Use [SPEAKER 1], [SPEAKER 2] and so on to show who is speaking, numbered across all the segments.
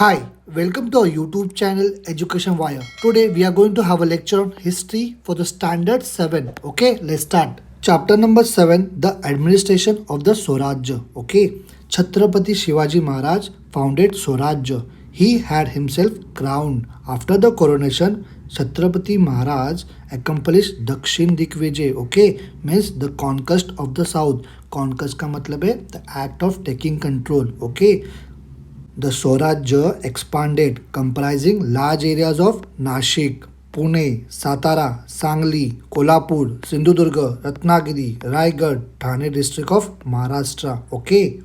[SPEAKER 1] Hi, welcome to our YouTube channel Education Wire. Today we are going to have a lecture on history for the standard 7. Okay, let's start. Chapter number 7, the administration of the Swarajya. Okay, Chhatrapati Shivaji Maharaj founded Swarajya. He had himself crowned. After the coronation, Chhatrapati Maharaj accomplished Dakshin Dikvijay. Okay, means the conquest of the south. Conquest का मतलब है the act of taking control. Okay, the Swarajya expanded, comprising large areas of Nashik, Pune, Satara, Sangli, Kolhapur, Sindhudurga, Ratnagiri, Raigad, Thane district of Maharashtra. Okay.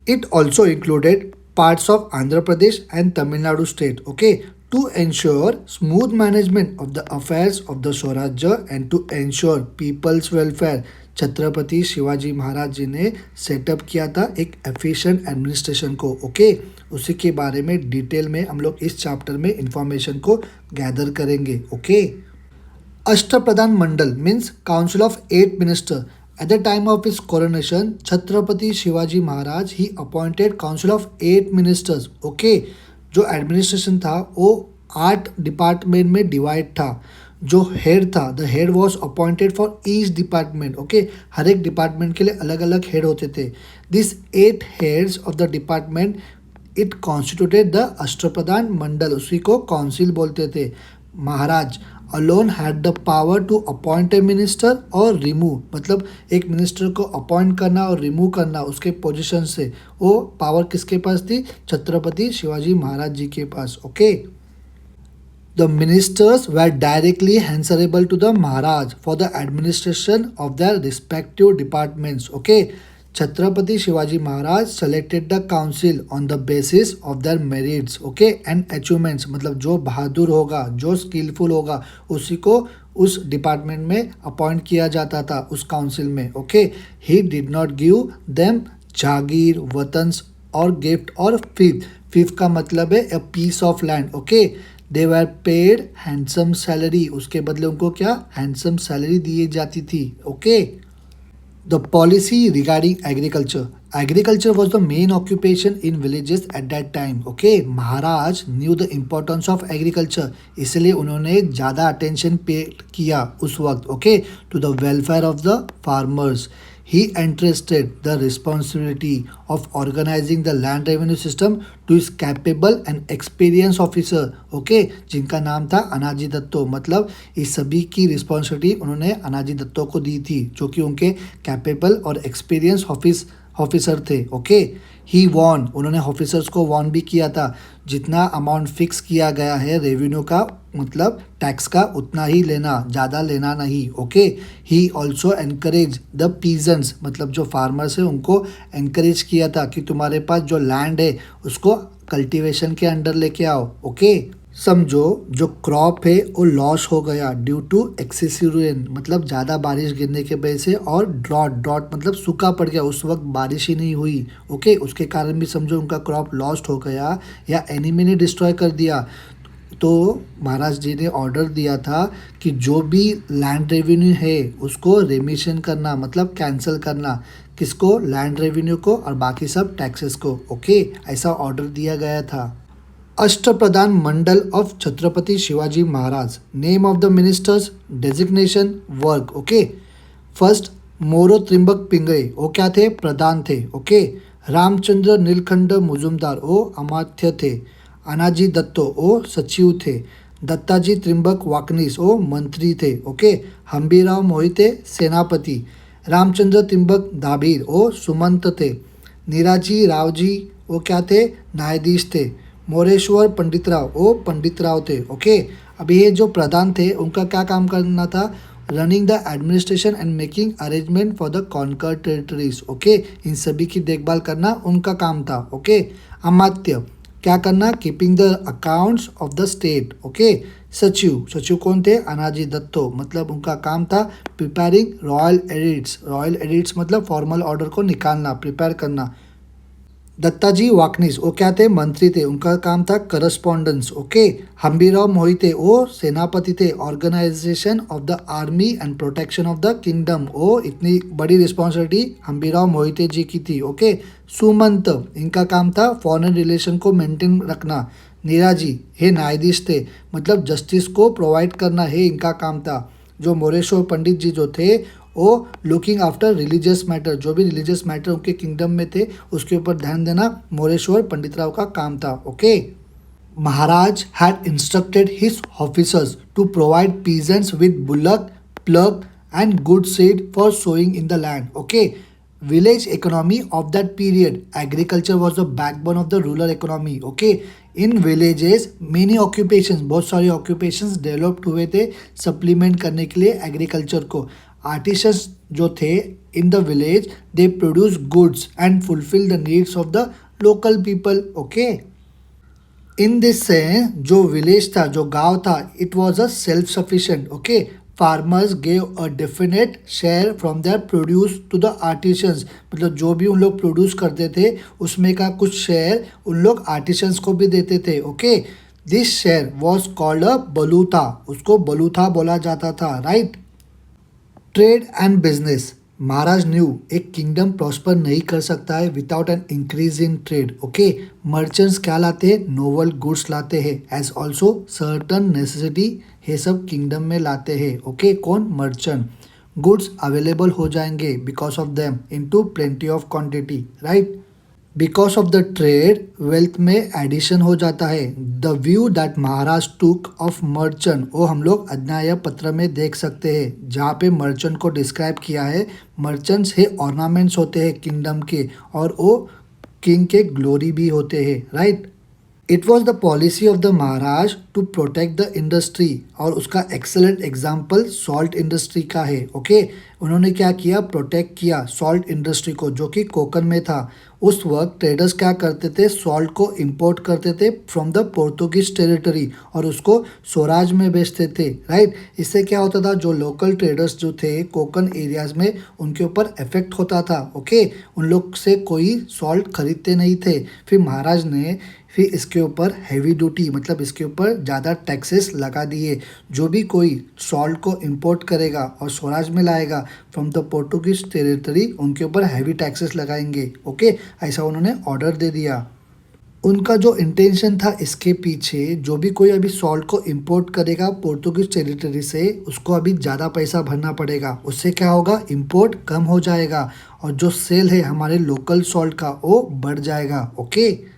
[SPEAKER 1] It also included parts of Andhra Pradesh and Tamil Nadu state. Okay. To ensure smooth management of the affairs of the Swarajya and to ensure people's welfare, Chhatrapati Shivaji Maharaj जी ने setup किया था एक efficient administration को. Okay, उसी के बारे में detail में हम लोग इस चैप्टर में इंफॉर्मेशन को गैदर करेंगे. Okay, Ashtapradhan Mandal means council of 8 minister. At the time of his coronation, Chhatrapati Shivaji Maharaj he appointed council of 8 ministers. Okay, जो एडमिनिस्ट्रेशन था वो 8 डिपार्टमेंट में डिवाइड था. जो हेड था, the head was appointed for each department. Okay, हर एक department के लिए अलग अलग हेड होते थे. This 8 heads of the department it constituted the Ashtapradhan Mandal. उसी को काउंसिल बोलते थे. Maharaj alone had the power to appoint a minister और रिमूव, मतलब एक मिनिस्टर को अपॉइंट करना और रिमूव करना उसके पोजीशन से, वो पावर किसके पास थी? छत्रपति शिवाजी महाराज जी के पास. Okay, the ministers were directly answerable to the Maharaj for the administration of their respective departments. Okay, Chhatrapati Shivaji Maharaj selected the council on the basis of their merits. Okay, and achievements, मतलब जो बहादुर होगा, जो skillful होगा, उसी को उस department में appoint किया जाता था उस काउंसिल में. Okay, he did not give them जागीर, वतन्स और गिफ्ट और फिफ का मतलब है a piece of land. Okay, they were paid handsome salary, उसके बदले उनको क्या हैंडसम सैलरी दी जाती थी. Okay, the policy regarding agriculture. Agriculture was the main occupation in villages at that time. Okay, Maharaj knew the importance of agriculture, इसलिए उन्होंने ज़्यादा अटेंशन पे किया उस वक्त. Okay, to the welfare of the farmers. He entrusted the responsibility of organizing the land revenue system to his capable and experienced officer. Okay, जिनका नाम था अनाजी दत्तो. मतलब इस सभी की रिस्पॉन्सिबिलिटी उन्होंने अनाजी दत्तो को दी थी, जो कि उनके कैपेबल और एक्सपीरियंस ऑफिसर थे. ओके, ही वॉन, उन्होंने ऑफिसर्स को वॉन भी किया था जितना अमाउंट फिक्स किया गया है रेवेन्यू का, मतलब टैक्स का, उतना ही लेना, ज़्यादा लेना नहीं. Okay, he also encourage the peasants, मतलब जो फार्मर्स है उनको एनकरेज किया था कि तुम्हारे पास जो लैंड है उसको कल्टीवेशन के अंडर लेके आओ. ओके, समझो जो क्रॉप है वो लॉस हो गया ड्यू टू एक्सेसिव रेन, मतलब ज़्यादा बारिश गिरने के वजह से, और ड्रॉट मतलब सूखा पड़ गया, उस वक्त बारिश ही नहीं हुई. ओके, उसके कारण भी समझो उनका क्रॉप लॉस्ट हो गया या एनिमी ने डिस्ट्रॉय कर दिया. तो महाराज जी ने ऑर्डर दिया था कि जो भी लैंड रेवेन्यू है उसको रेमिशन करना, मतलब कैंसिल करना. किसको? लैंड रेवेन्यू को, और बाकी सब टैक्सेस को. ओके, ऐसा ऑर्डर दिया गया था. Ashtapradhan Mandal of Chhatrapati Shivaji Maharaj. Name of the ministers, designation, work. Okay, first Moro Trimbak Pingale, वो क्या थे? प्रधान थे. ओके, रामचंद्र नीलकंठ मुजुमदार, वो अमात्य थे. अनाजी दत्तो, वो सचिव थे. दत्ताजी त्रिंबक वाकनीस, वो मंत्री थे. ओके, हम्बीराव मोहिते, सेनापति. रामचंद्र त्रिंबक दाभीर, वो सुमंत थे. नीराजी रावजी, वो क्या थे? न्यायाधीश थे. मोरेश्वर पंडितराव, वो पंडितराव थे. ओके, अभी ये जो प्रधान थे उनका क्या काम करना था? Running the administration and making arrangement for the conquered territories. Okay, इन सभी की देखभाल करना उनका काम था. ओके, अमात्य क्या करना? Keeping the accounts of the state. Okay, सचिव कौन थे? अनाजी दत्तो, मतलब उनका काम था preparing royal addicts. Royal addicts मतलब फॉर्मल ऑर्डर को निकालना, प्रिपेयर करना. दत्ताजी वाकनीस वो क्या थे, मंत्री थे, उनका काम था करस्पॉन्डेंस। ओके। हम्बीराव मोहिते वो सेनापति थे, organisation of the army and protection of the kingdom. वो इतनी बड़ी रिस्पॉन्सिबिलिटी हम्बीराव मोहिते जी की थी। ओके। सुमंत इनका काम था फॉरेन रिलेशन को मेंटेन रखना। नीराजी ये न्यायाधीश थे, मतलब जस्टिस को प्रोवाइड करना है इनका काम था। जो मोरेश्वर पंडित जी जो थे वो लुकिंग आफ्टर रिलीजियस मैटर, जो भी रिलीजियस मैटर उनके किंगडम में थे उसके ऊपर ध्यान देना मोरेश्वर पंडित राव का काम था। Okay. Maharaj had instructed his officers to provide peasants with bullock, plug and good seed for sowing in the land. Okay. Village economy of that period, agriculture was the backbone of the rural economy. Okay. In villages many occupations, बहुत सारे occupations developed हुए थे supplement करने के लिए agriculture को। artisans जो थे in the village they produce goods and fulfill the needs of the local people. Okay. In this sense जो विलेज था, जो गांव था, it was a self sufficient. Okay. Farmers gave a definite share from their produce to the artisans, मतलब जो भी उन लोग प्रोड्यूस करते थे उसमें का कुछ शेयर उन लोग आर्टिशंस को भी देते थे। Okay. This share was called a baluta, उसको बलूथा बोला जाता था। Right. Trade and business, Maharaj new एक किंगडम प्रॉस्पर नहीं कर सकता है without an increase in trade. Okay. Merchants क्या लाते हैं, नोवल गुड्स लाते हैं, एज ऑल्सो सर्टन नेसेसिटी ये सब किंगडम में लाते हैं। ओके। कौन, मर्चेंट। गुड्स अवेलेबल हो जाएंगे because of them into plenty of quantity. Right. Because of the trade wealth में एडिशन हो जाता है। The view that Maharaj took off merchant वो हम लोग अध्याय पत्र में देख सकते हैं, जहाँ पे मर्चेंट को डिस्क्राइब किया है। मर्चेंट्स है ऑर्नामेंट्स होते हैं किंगडम के, और वो किंग के ग्लोरी भी होते हैं। Right. It was the policy of the Maharaj to protect the industry, और उसका एक्सेलेंट एग्जाम्पल सॉल्ट इंडस्ट्री का है। ओके। उन्होंने क्या किया, प्रोटेक्ट किया सॉल्ट इंडस्ट्री को, जो कि कोकन में था। उस वक्त ट्रेडर्स क्या करते थे, सॉल्ट को इंपोर्ट करते थे फ्रॉम द पोर्तुगीज टेरिटरी और उसको स्वराज में बेचते थे। राइट। इससे क्या होता था, जो लोकल ट्रेडर्स जो थे कोकन एरियाज में उनके ऊपर इफेक्ट होता था। ओके। उन लोग से कोई सॉल्ट खरीदते नहीं थे। फिर महाराज ने फिर इसके ऊपर हैवी ड्यूटी, मतलब इसके ऊपर ज़्यादा टैक्सेस लगा दिए। जो भी कोई सॉल्ट को इंपोर्ट करेगा और स्वराज में लाएगा फ्रॉम द पोर्टुगीज टेरिटरी, उनके ऊपर हैवी टैक्सेस लगाएंगे। ओके। ऐसा उन्होंने ऑर्डर दे दिया। उनका जो इंटेंशन था इसके पीछे, जो भी कोई अभी सॉल्ट को इंपोर्ट करेगा पोर्टुगीज टेरिटरी से, उसको अभी ज़्यादा पैसा भरना पड़ेगा। उससे क्या होगा, इंपोर्ट कम हो जाएगा और जो सेल है हमारे लोकल सॉल्ट का वो बढ़ जाएगा। Okay.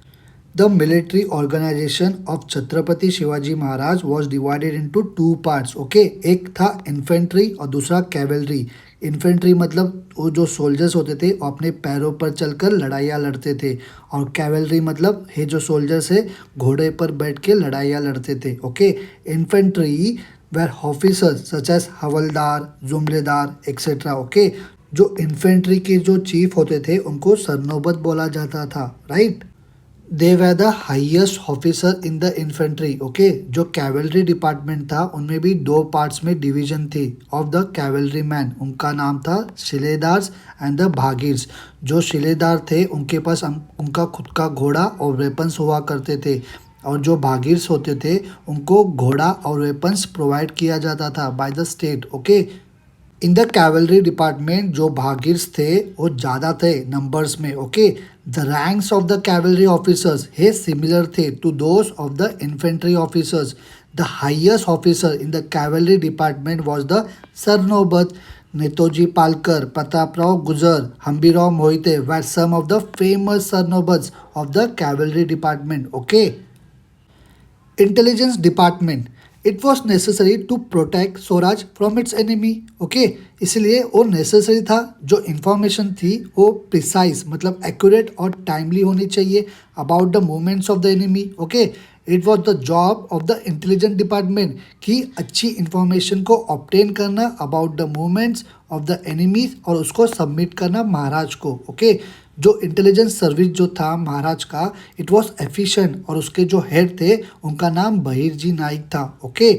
[SPEAKER 1] The military organisation of Chhatrapati Shivaji Maharaj was divided into two parts. Okay. एक था इन्फेंट्री और दूसरा कैवलरी। इन्फेंट्री मतलब वो जो सोल्जर्स होते थे वो अपने पैरों पर चलकर लड़ाइयाँ लड़ते थे, और कैवलरी मतलब ये जो सोल्जर्स है घोड़े पर बैठ के लड़ाइयाँ लड़ते थे। Okay. Infantry were officers such as havildar, jumledar etcetera. Okay. जो इन्फेंट्री के जो चीफ होते थे उनको सरनोबत बोला जाता था। Right. They were the highest officer in the infantry. Okay. जो कैवलरी डिपार्टमेंट था उनमें भी दो पार्ट्स में डिवीजन थी ऑफ द कैवलरी मैन। उनका नाम था शिलेदार्स एंड द भागीर्स। जो शिलेदार थे उनके पास उनका खुद का घोड़ा और वेपन्स हुआ करते थे, और जो भागीर्स होते थे उनको घोड़ा और वेपन्स प्रोवाइड किया जाता था by the state. Okay. In the cavalry department जो भागीर्स थे वो ज़्यादा थे नंबर्स में। Okay. The ranks of the cavalry officers हे सिमिलर थे to those of the infantry officers. The highest officer in the cavalry department was the sarnobat. Netoji Palkar, Prataprao Gujar, Hambirrao Mohite were some of the famous sarnobats of the cavalry department. Okay. Intelligence department, it was necessary to protect Swaraj from its enemy. Okay. इसलिए वो necessary था, जो information थी वो precise मतलब accurate और timely होनी चाहिए about the movements of the enemy. Okay. It was the job of the intelligent department कि अच्छी इंफॉर्मेशन को ऑब्टेन करना about the movements of the enemies और उसको सबमिट करना महाराज को। ओके। जो इंटेलिजेंस सर्विस जो था महाराज का, इट वॉज एफिशिएंट, और उसके जो हेड थे उनका नाम बहिरजी नाइक था। Okay.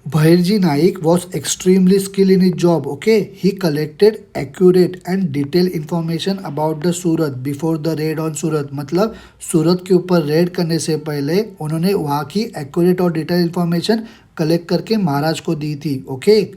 [SPEAKER 1] Bhairji Naik was extremely skilled in his job. Okay, he collected accurate and detailed information about the Surat before the raid on Surat. मतलब सूरत के ऊपर रेड करने से पहले उन्होंने वहाँ की accurate और detailed information कलेक्ट करके महाराज को दी थी. Okay.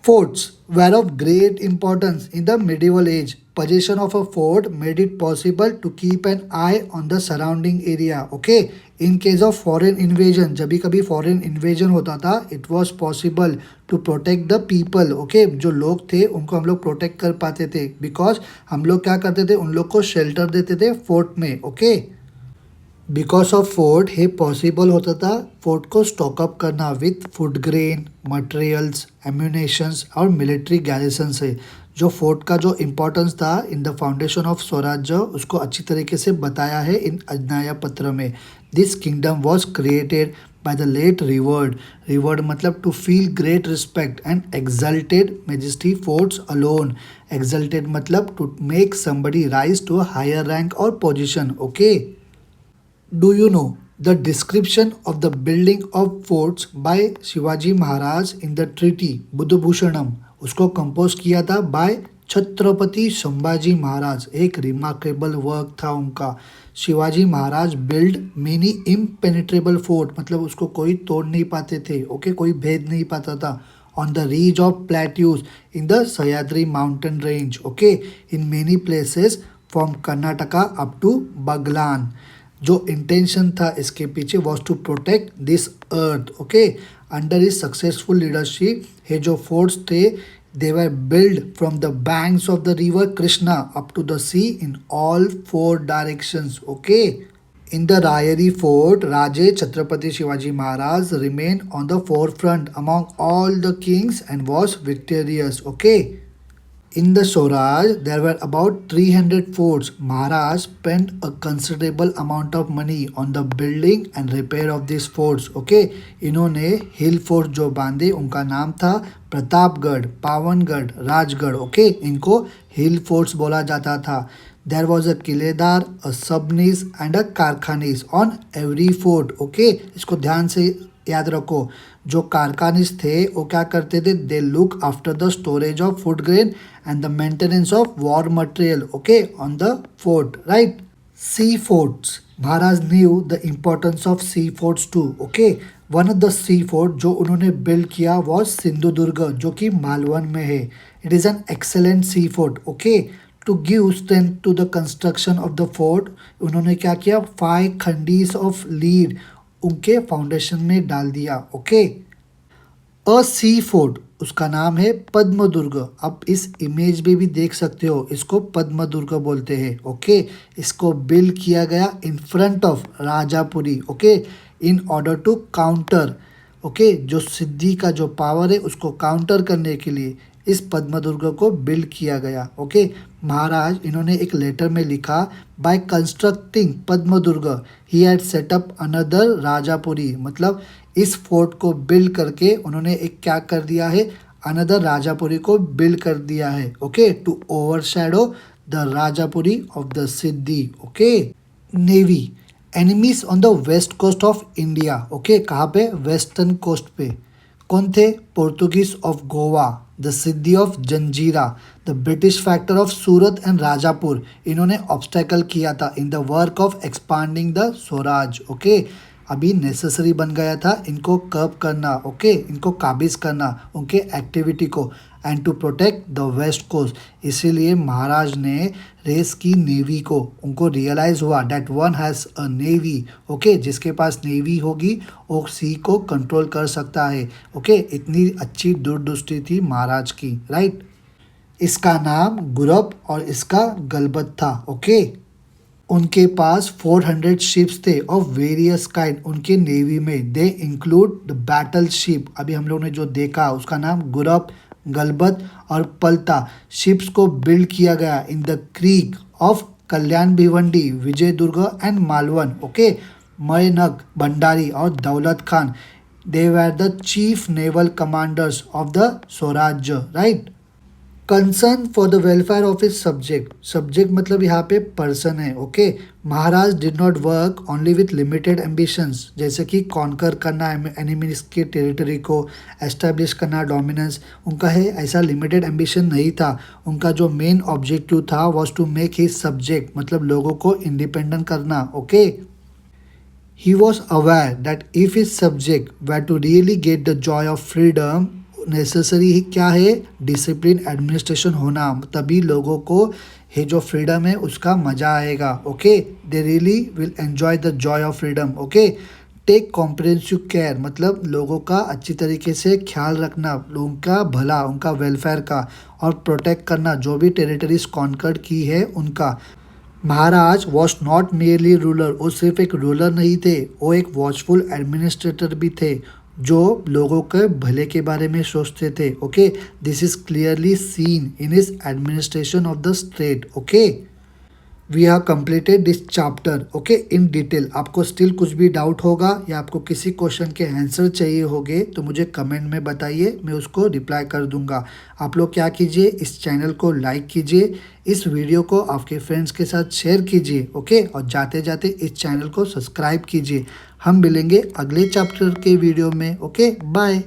[SPEAKER 1] Forts were of great importance in the medieval age. Possession of a fort made it possible to keep an eye on the surrounding area. Okay. In case of foreign invasion, जब भी कभी foreign invasion होता था, it was possible to protect the people. Okay. जो लोग थे उनको हम लोग protect कर पाते थे because हम लोग क्या करते थे, उन लोग को shelter देते थे fort में. Okay. बिकॉज ऑफ फोर्ट हे पॉसिबल होता था फोर्ट को स्टॉकअप करना with food grain materials ammunitions और मिलिट्री गैरिसन से. जो फोर्ट का जो इम्पोर्टेंस था इन द फाउंडेशन ऑफ स्वराज्य उसको अच्छी तरीके से बताया है इन अज्ञाया पत्र में. This kingdom was created by the late revered मतलब to feel great respect and exalted majesty forts alone. Exalted मतलब to make somebody rise to a higher rank or position. Okay. Do you know the description of the building of forts by Shivaji Maharaj in the treaty Buddhabhushanam? उसको compose किया था bye Chhatrapati Sambhaji Maharaj. एक remarkable work था उनका. Shivaji Maharaj build many impenetrable fort मतलब उसको कोई तोड़ नहीं पाते थे. ओके कोई भेद नहीं पाता था. On the ridge of plateaus in the Sahyadri mountain range. Okay, in many places from Karnataka up to Baglan. जो इंटेंशन था इसके पीछे was to protect this earth. Okay under his successful leadership ये जो फोर्ट्स थे they were build from the banks of the river Krishna up to the sea in all four directions. Okay in the Rairi fort Raje Chhatrapati Shivaji Maharaj remain on the four front among all the kings and was victorious. Okay in the Swaraj, there were about 300 forts. Maharaj spent a considerable amount of money on the building and repair of these forts. Okay, इन्होंने hill fort जो बांधे उनका नाम था Pratapgarh, पावनगढ़, Rajgarh. Okay इनको हिल forts बोला जाता था. There was a किलेदार, a subnis and a Karkhanis on every fort. Okay इसको ध्यान से याद रखो. जो कारखानीस थे वो क्या करते थे they look after the storage of food grain and the maintenance of war material. Okay on the fort right. Sea forts Maharaj knew the importance of sea forts too. Okay one of the sea fort जो उन्होंने build किया was Sindhudurg जो कि मालवन में है. It is an excellent sea fort. Okay to give strength to the construction of the fort उन्होंने क्या किया 5 खंडीस ऑफ लीड उनके फाउंडेशन में डाल दिया. ओके अ सी फोर्ट उसका नाम है पद्मदुर्ग. आप इस इमेज में भी देख सकते हो इसको पद्मदुर्ग बोलते हैं. ओके इसको बिल्ड किया गया in front of Rajapuri. Okay in order to counter. Okay जो सिद्धि का जो पावर है उसको काउंटर करने के लिए इस पद्मदुर्ग को बिल्ड किया गया. ओके महाराज इन्होंने एक लेटर में लिखा by constructing Padmadurg he had set up another Rajapuri. मतलब इस फोर्ट को बिल्ड करके उन्होंने एक क्या कर दिया है अनदर राजापुरी को बिल्ड कर दिया है. Okay to overshadow the Rajapuri of the Siddi. Okay navy enemies on the west coast of India. Okay कहाँ पे वेस्टर्न कोस्ट पे कौन थे Portuguese of Goa the Siddi of Janjira the British factor of Surat and Rajapur. इन्होंने ऑब्स्टेकल किया था in the work of expanding the Swaraj. Okay अभी necessary बन गया था इनको कर्ब करना. ओके इनको काबिज करना उनके एक्टिविटी को and to protect the west coast. इसीलिए महाराज ने रेस की नेवी को उनको रियलाइज हुआ that one has a navy. Okay जिसके पास नेवी होगी वो सी को कंट्रोल कर सकता है. ओके इतनी अच्छी दूरदृष्टि थी महाराज की राइट. इसका नाम गुरब और इसका गलबत था. ओके उनके पास 400 शिप्स थे ऑफ वेरियस काइंड उनके नेवी में. They include the battle ship अभी हम लोगों ने जो देखा उसका नाम गुरब गलबत और पलता. शिप्स को बिल्ड किया गया in the creek of Kalyan Bhiwandi Vijaydurg and Malvan. Okay Mainak Bhandari और Daulat Khan they were the chief naval commanders of the Swarajya right. Concern for the welfare of his subject, subject मतलब यहाँ पे पर्सन है, okay. Maharaj did not work only with limited ambitions, जैसे कि conquer करना enemies के territory को, एस्टेब्लिश करना डोमिनेंस, उनका है ऐसा लिमिटेड एम्बिशन नहीं था। उनका जो मेन ऑब्जेक्टिव था was to make his subject, मतलब लोगों को इंडिपेंडेंट करना, okay. He was aware that if his subject were to really get the joy of freedom, necessary क्या है, डिसिप्लिन एडमिनिस्ट्रेशन होना, तभी लोगों को ये जो फ्रीडम है उसका मजा आएगा, okay. They really will enjoy the joy of freedom, okay. Take comprehensive care, मतलब लोगों का अच्छी तरीके से ख्याल रखना, लोगों का भला, उनका वेलफेयर का, और प्रोटेक्ट करना जो भी टेरिटरीज कॉन्कर्ड की है उनका। महाराज वॉज नॉट मेयरली रूलर, वो सिर्फ एक रूलर नहीं थे, वो एक वॉचफुल एडमिनिस्ट्रेटर भी थे जो लोगों के भले के बारे में सोचते थे, okay. This is clearly seen in his administration of the state, okay. We have completed this chapter, okay, in detail. आपको स्टिल कुछ भी डाउट होगा या आपको किसी क्वेश्चन के आंसर चाहिए होंगे तो मुझे कमेंट में बताइए, मैं उसको रिप्लाई कर दूंगा। आप लोग क्या कीजिए, इस चैनल को लाइक कीजिए, इस वीडियो को आपके फ्रेंड्स के साथ शेयर कीजिए, ओके, और जाते जाते इस चैनल को सब्सक्राइब कीजिए। हम मिलेंगे अगले चैप्टर के वीडियो में, ओके, बाय।